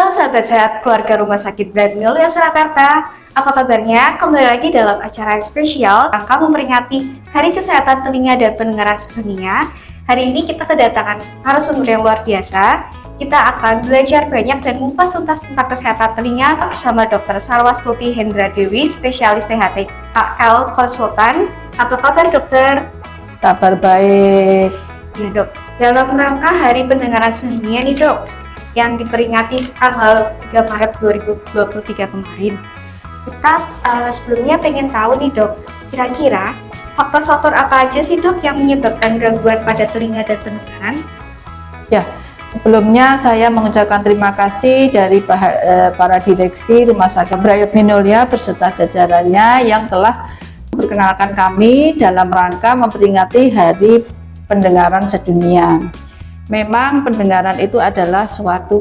Halo sahabat sehat keluarga Rumah Sakit Brand Mulia Surakarta. Apa kabarnya? Kembali lagi dalam acara yang spesial rangka memperingati Hari Kesehatan Telinga dan Pendengaran Sedunia. Hari ini kita kedatangan narasumber yang luar biasa. Kita akan belajar banyak dan mengupas tuntas tentang kesehatan telinga bersama Dr. Sarwastuti Hendra Dewi, spesialis THT KL Konsultan. Apa kabar dokter? Kabar baik. Ya dok, dalam rangka Hari Pendengaran Sedunia nih dok, yang diperingati tanggal 3 Maret 2023 kemarin. Kita sebelumnya pengen tahu nih dok, kira-kira faktor-faktor apa aja sih dok yang menyebabkan gangguan pada telinga dan pendengaran? Ya, sebelumnya saya mengucapkan terima kasih dari para direksi Rumah Sakit Brand Mulia beserta jajarannya yang telah memperkenalkan kami dalam rangka memperingati Hari Pendengaran Sedunia. Memang pendengaran itu adalah suatu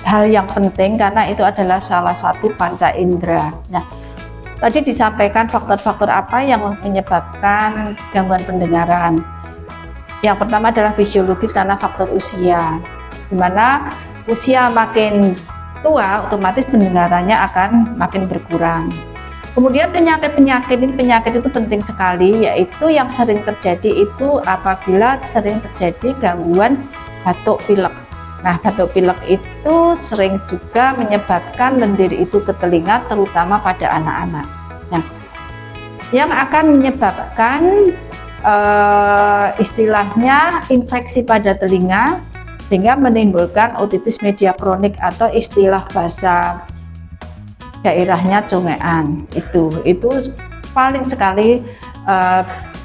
hal yang penting karena itu adalah salah satu panca indera. Nah, tadi disampaikan faktor-faktor apa yang menyebabkan gangguan pendengaran. Yang pertama adalah fisiologis karena faktor usia, dimana usia makin tua otomatis pendengarannya akan makin berkurang. Kemudian penyakit itu penting sekali, yaitu yang sering terjadi itu apabila sering terjadi gangguan batuk pilek. Nah, batuk pilek itu sering juga menyebabkan lendir itu ke telinga, terutama pada anak-anak. Nah, yang akan menyebabkan istilahnya infeksi pada telinga sehingga menimbulkan otitis media kronik atau istilah bahasa daerahnya congean. Itu paling sekali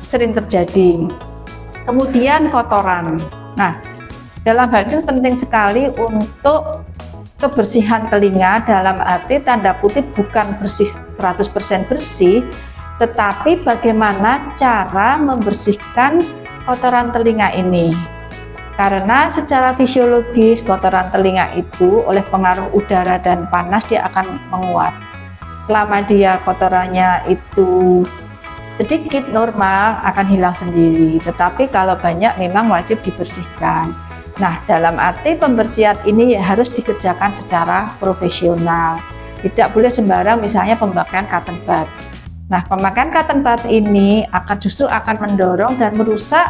sering terjadi. Kemudian kotoran. Nah, dalam hal itu penting sekali untuk kebersihan telinga, dalam arti tanda kutip bukan bersih 100% bersih, tetapi bagaimana cara membersihkan kotoran telinga ini. Karena secara fisiologis kotoran telinga itu oleh pengaruh udara dan panas dia akan menguap. Selama dia kotorannya itu sedikit normal akan hilang sendiri, tetapi kalau banyak memang wajib dibersihkan. Nah, dalam arti pembersihan ini harus dikerjakan secara profesional. Tidak boleh sembarang, misalnya pemakaian cotton bud. Nah, pemakaian cotton bud ini justru akan mendorong dan merusak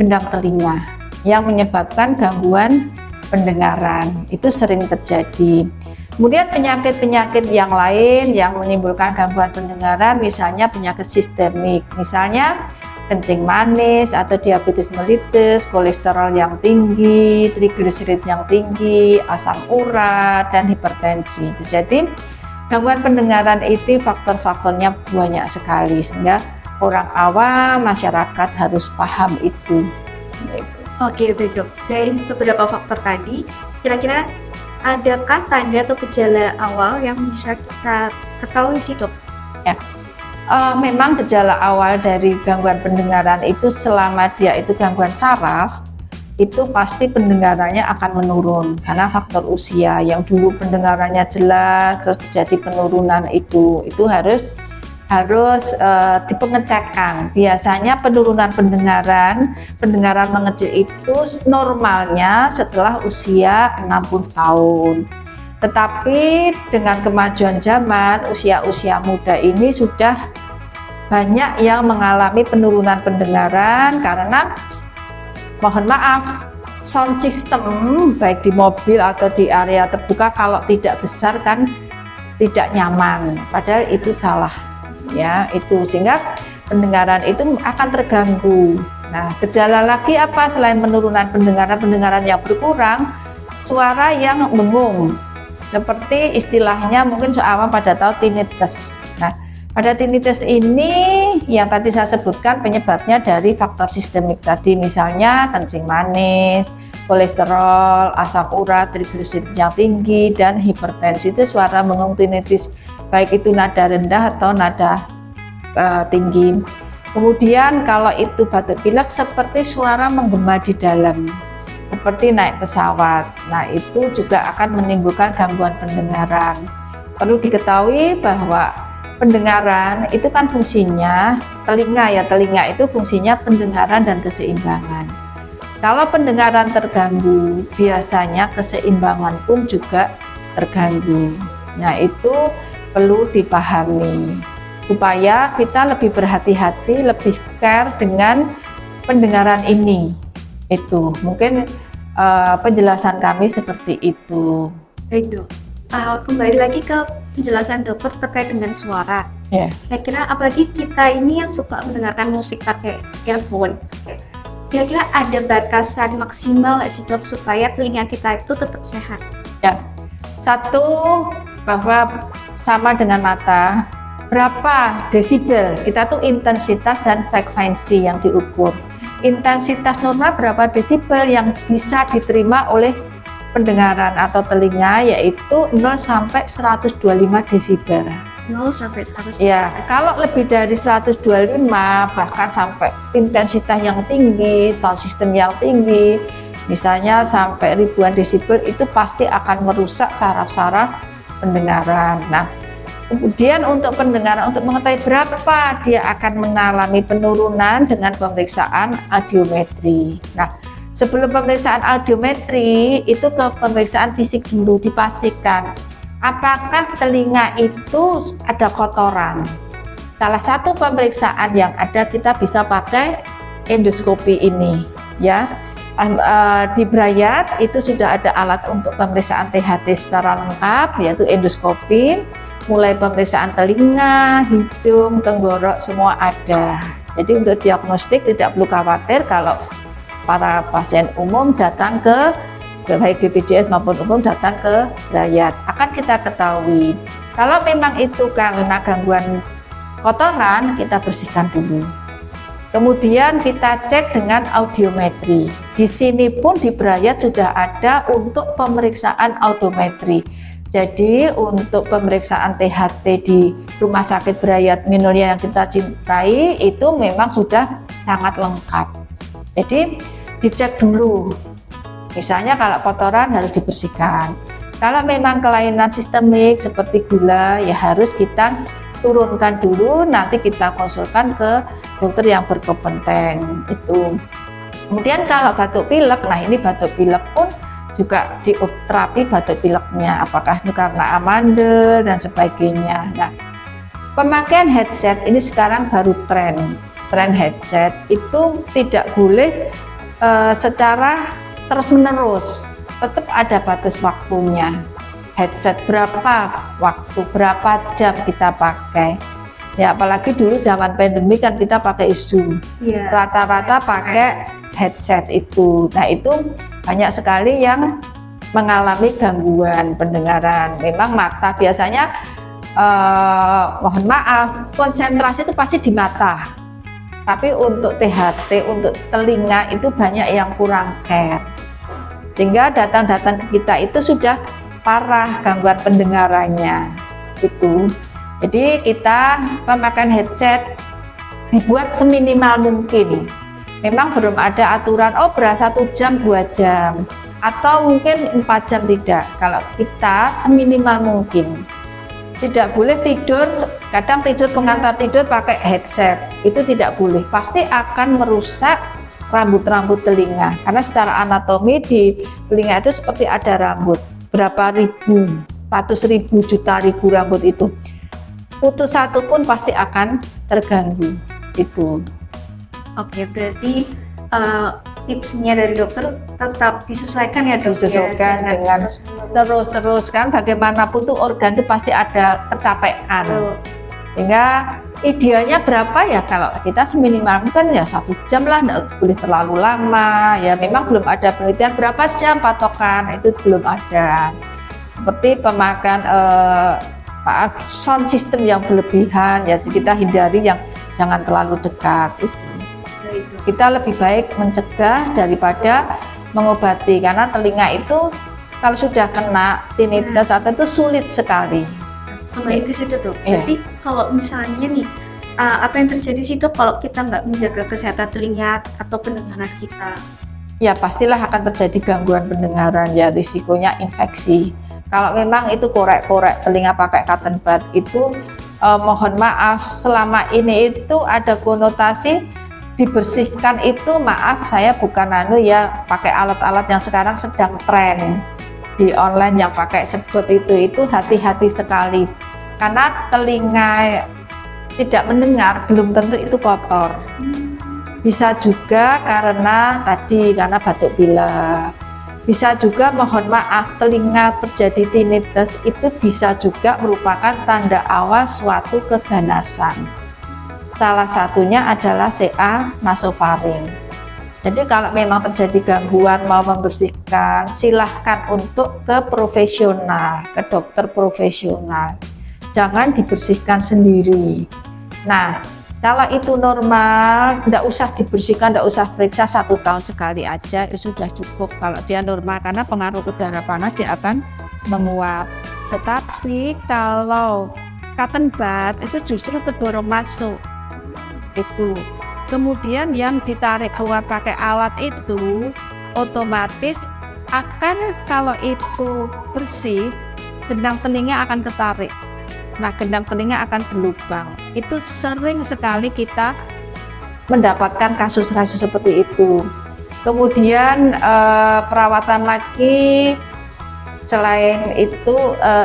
gendang telinga yang menyebabkan gangguan pendengaran. Itu sering terjadi. Kemudian penyakit-penyakit yang lain yang menimbulkan gangguan pendengaran, misalnya penyakit sistemik, misalnya kencing manis atau diabetes mellitus, kolesterol yang tinggi, trigliserid yang tinggi, asam urat, dan hipertensi. Jadi gangguan pendengaran itu faktor-faktornya banyak sekali, sehingga orang awam, masyarakat harus paham itu. Oke dok, dari beberapa faktor tadi, kira-kira adakah tanda atau gejala awal yang bisa kita ketahui sih dok? Ya, memang gejala awal dari gangguan pendengaran itu selama dia itu gangguan saraf, itu pasti pendengarannya akan menurun karena faktor usia. Yang dulu pendengarannya jelas terus terjadi penurunan itu harus dipengecekkan. Biasanya penurunan pendengaran mengecil itu normalnya setelah usia 60 tahun. Tetapi dengan kemajuan zaman, usia-usia muda ini sudah banyak yang mengalami penurunan pendengaran karena, mohon maaf, sound system baik di mobil atau di area terbuka kalau tidak besar kan tidak nyaman, padahal itu salah. Ya, itu sehingga pendengaran itu akan terganggu. Nah, gejala lagi apa selain penurunan pendengaran yang berkurang, suara yang bengung, seperti istilahnya mungkin awam pada tahu tinnitus. Nah, pada tinnitus ini yang tadi saya sebutkan penyebabnya dari faktor sistemik tadi, misalnya kencing manis, kolesterol, asam urat, trigliserid yang tinggi, dan hipertensi. Itu suara bengung tinnitus, baik itu nada rendah atau nada tinggi. Kemudian kalau itu batuk pilek seperti suara menggema di dalam, seperti naik pesawat. Nah, itu juga akan menimbulkan gangguan pendengaran. Perlu diketahui bahwa pendengaran itu kan fungsinya telinga itu fungsinya pendengaran dan keseimbangan. Kalau pendengaran terganggu, biasanya keseimbangan pun juga terganggu. Nah, itu perlu dipahami supaya kita lebih berhati-hati, lebih care dengan pendengaran ini. Itu mungkin penjelasan kami seperti itu. Baik dok, kembali lagi ke penjelasan dokter terkait dengan suara. Ya. Kira-kira apalagi kita ini yang suka mendengarkan musik pakai earphone, kira-kira ada batasan maksimal nggak sih dok supaya telinga kita itu tetap sehat? Ya, satu bahwa sama dengan mata, berapa desibel, kita tuh intensitas dan frekuensi yang diukur. Intensitas normal berapa desibel yang bisa diterima oleh pendengaran atau telinga, yaitu 0 sampai 125 desibel. 0 sampai 100. Ya, kalau lebih dari 125 bahkan sampai intensitas yang tinggi, sound system yang tinggi, misalnya sampai ribuan desibel, itu pasti akan merusak saraf-saraf pendengaran. Nah, kemudian untuk pendengaran, untuk mengetahui berapa dia akan mengalami penurunan dengan pemeriksaan audiometri. Nah, sebelum pemeriksaan audiometri itu ke pemeriksaan fisik dulu, dipastikan apakah telinga itu ada kotoran. Salah satu pemeriksaan yang ada, kita bisa pakai endoskopi ini, ya. Di Brayat itu sudah ada alat untuk pemeriksaan THT secara lengkap, yaitu endoskopi, mulai pemeriksaan telinga, hidung, tenggorok, semua ada. Jadi untuk diagnostik tidak perlu khawatir kalau para pasien umum datang ke baik BPJS maupun umum datang ke Brayat. Akan kita ketahui kalau memang itu karena gangguan kotoran, kita bersihkan dulu. Kemudian kita cek dengan audiometri. Di sini pun di Brayat sudah ada untuk pemeriksaan audiometri. Jadi untuk pemeriksaan THT di Rumah Sakit Brayat Minolia yang kita cintai itu memang sudah sangat lengkap. Jadi dicek dulu. Misalnya kalau kotoran harus dibersihkan. Kalau memang kelainan sistemik seperti gula, ya harus kita turunkan dulu, nanti kita konsulkan ke dokter yang berkompeten itu. Kemudian kalau batuk pilek, nah ini batuk pilek pun juga terapi batuk pileknya, apakah itu karena amandel dan sebagainya. Nah, pemakaian headset ini sekarang baru tren headset itu tidak boleh secara terus-menerus, tetap ada batas waktunya. Headset berapa waktu, berapa jam kita pakai. Ya apalagi dulu zaman pandemi kan kita pakai Zoom, rata-rata pakai headset itu. Nah itu banyak sekali yang mengalami gangguan pendengaran. Memang mata biasanya mohon maaf, konsentrasi itu pasti di mata. Tapi untuk THT, untuk telinga itu banyak yang kurang care. Sehingga datang-datang ke kita itu sudah parah gangguan pendengarannya. Itu. Jadi kita pemakaian headset dibuat seminimal mungkin. Memang belum ada aturan, oh berasa 1 jam, 2 jam. Atau mungkin 4 jam tidak. Kalau kita seminimal mungkin. Tidak boleh tidur, kadang tidur pengantar tidur pakai headset, itu tidak boleh, pasti akan merusak rambut-rambut telinga, karena secara anatomi di telinga itu seperti ada rambut, berapa ribu, ratus ribu, juta ribu rambut itu, putus satu pun pasti akan terganggu itu. Oke, berarti tipsnya dari dokter tetap disesuaikan ya dok? Disesuaikan ya, dengan terus kan bagaimanapun tuh organ itu pasti ada kecapean. Sehingga idealnya berapa ya, kalau kita seminimal kan ya 1 jam lah, nggak boleh terlalu lama ya. Memang belum ada penelitian berapa jam patokan, itu belum ada. Seperti pemakaian sound system yang berlebihan ya, kita hindari yang jangan terlalu dekat itu. Kita lebih baik mencegah daripada mengobati, karena telinga itu kalau sudah kena tinnitus atau itu sulit sekali. Kembali ke situ dok, berarti kalau misalnya nih apa yang terjadi sih dok kalau kita nggak menjaga kesehatan telinga atau pendengaran kita? Ya pastilah akan terjadi gangguan pendengaran ya, risikonya infeksi. Kalau memang itu korek-korek telinga pakai cotton bud itu mohon maaf, selama ini itu ada konotasi dibersihkan itu, maaf saya bukan ya pakai alat-alat yang sekarang sedang tren. di online yang pakai sebut itu hati-hati sekali, karena telinga tidak mendengar belum tentu itu kotor. Bisa juga karena batuk pilek. Bisa juga, mohon maaf, telinga terjadi tinnitus itu bisa juga merupakan tanda awal suatu keganasan. Salah satunya adalah CA nasofaring. Jadi kalau memang terjadi gangguan mau membersihkan, silahkan untuk ke profesional, ke dokter profesional. Jangan dibersihkan sendiri. Nah, kalau itu normal, tidak usah dibersihkan, tidak usah periksa, 1 tahun sekali aja itu sudah cukup. Kalau dia normal, karena pengaruh udara panas dia akan menguap. Tetapi kalau cotton bud itu justru terdorong masuk. Itu. Kemudian yang ditarik keluar pakai alat itu otomatis akan, kalau itu bersih, gendang telinga akan ketarik. Nah, gendang telinga akan berlubang. Itu sering sekali kita mendapatkan kasus-kasus seperti itu. Kemudian perawatan lagi selain itu,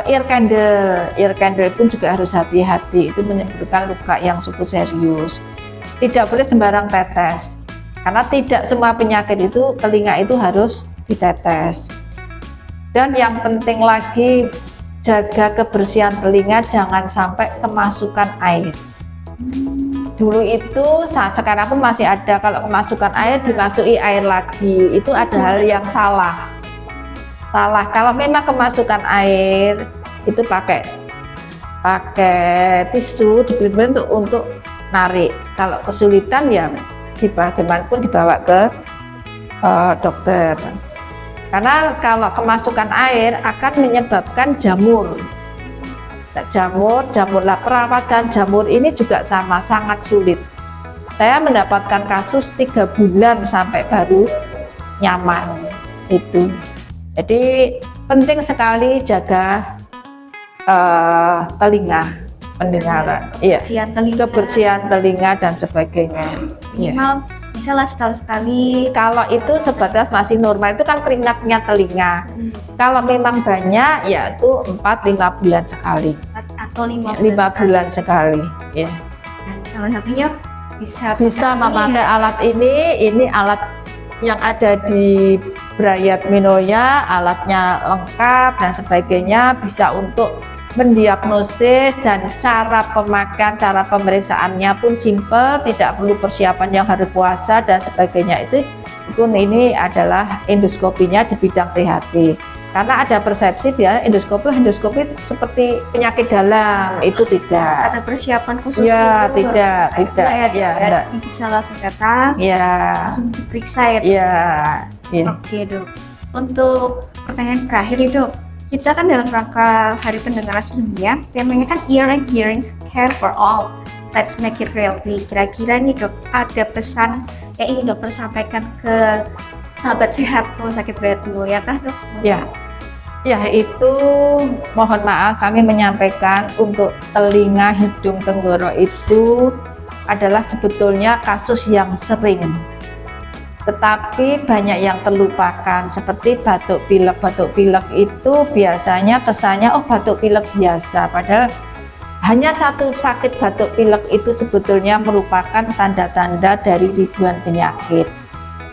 ear candle pun juga harus hati-hati. Itu menimbulkan luka yang cukup serius. Tidak boleh sembarang tetes, karena tidak semua penyakit itu telinga itu harus ditetes. Dan yang penting lagi, jaga kebersihan telinga, jangan sampai kemasukan air. Dulu itu, sekarang pun masih ada, kalau kemasukan air dimasuki air lagi, itu ada hal yang salah. Kalau memang kemasukan air itu pakai tisu dibeli untuk narik. Kalau kesulitan ya bagaimanapun dibawa ke dokter. Karena kalau kemasukan air akan menyebabkan jamur. Lah, perawatan jamur ini juga sama, sangat sulit. Saya mendapatkan kasus 3 bulan sampai baru nyaman itu. Jadi penting sekali jaga telinga, pendengaran, kebersihan telinga dan sebagainya. Minimal bisa lah sekali-sekali. Kalau itu sebatas masih normal, itu kan keringatnya telinga. Kalau memang banyak, ya itu 4-5 bulan sekali. Atau 5 bulan sekali. Ya. Dan salah satunya bisa memakai alat ini alat yang ada di Brayat Minoya, alatnya lengkap dan sebagainya, bisa untuk mendiagnosis, dan cara pemakaian, cara pemeriksaannya pun simple, tidak perlu persiapan yang harus puasa dan sebagainya. Ini adalah endoskopinya di bidang THT. Karena ada persepsi ya endoskopi seperti penyakit dalam, itu tidak. Ada persiapan khusus? Ya, tidak. Ya, bisa langsung datang, langsung diperiksa ya. Oke, Dok. Untuk pertanyaan terakhir nih, Dok. Kita kan dalam rangka Hari Pendengaran Sedunia, temanya kan Ear and Hearing Care for All. Let's make it reality. Kira-kira nih, Dok, ada pesan yang ingin dokter sampaikan ke sahabat sehat rumah sakit Brayat Minoya kah, Dok? Ya, itu mohon maaf kami menyampaikan untuk telinga, hidung, tenggorok itu adalah sebetulnya kasus yang sering. Tetapi banyak yang terlupakan, seperti batuk pilek. Batuk pilek itu biasanya kesannya batuk pilek biasa, padahal hanya satu sakit batuk pilek itu sebetulnya merupakan tanda-tanda dari ribuan penyakit.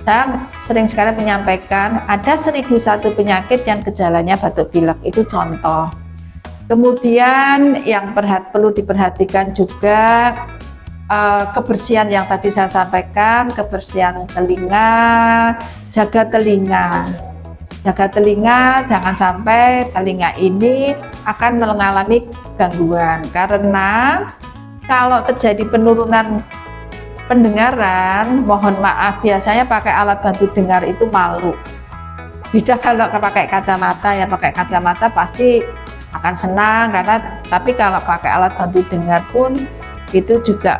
Saya sering sekali menyampaikan ada 1001 penyakit yang gejalanya batuk pilek, itu contoh. Kemudian yang perlu diperhatikan juga kebersihan yang tadi saya sampaikan, kebersihan telinga, jaga telinga, jangan sampai telinga ini akan mengalami gangguan, karena kalau terjadi penurunan pendengaran, mohon maaf, biasanya pakai alat bantu dengar itu malu. Beda kalau pakai kacamata, ya pakai kacamata pasti akan senang, tapi kalau pakai alat bantu dengar pun itu juga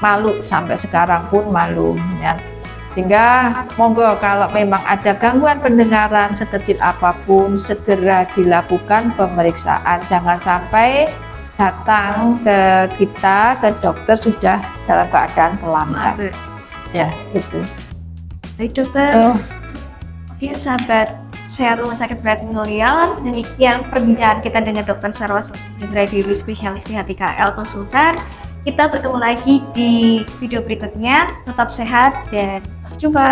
malu, sampai sekarang pun malu ya. Sehingga monggo kalau memang ada gangguan pendengaran sekecil apapun, segera dilakukan pemeriksaan, jangan sampai datang ke kita, ke dokter sudah dalam keadaan terlambat. Ya, itu. Baik, Dokter. Oke, sahabat sehat Rumah Sakit Bright Memorial. Demikian perbincangan kita dengan Dr. Sarwas Diri spesialis di HTKL Konsultan. Kita bertemu lagi di video berikutnya. Tetap sehat dan sampai jumpa.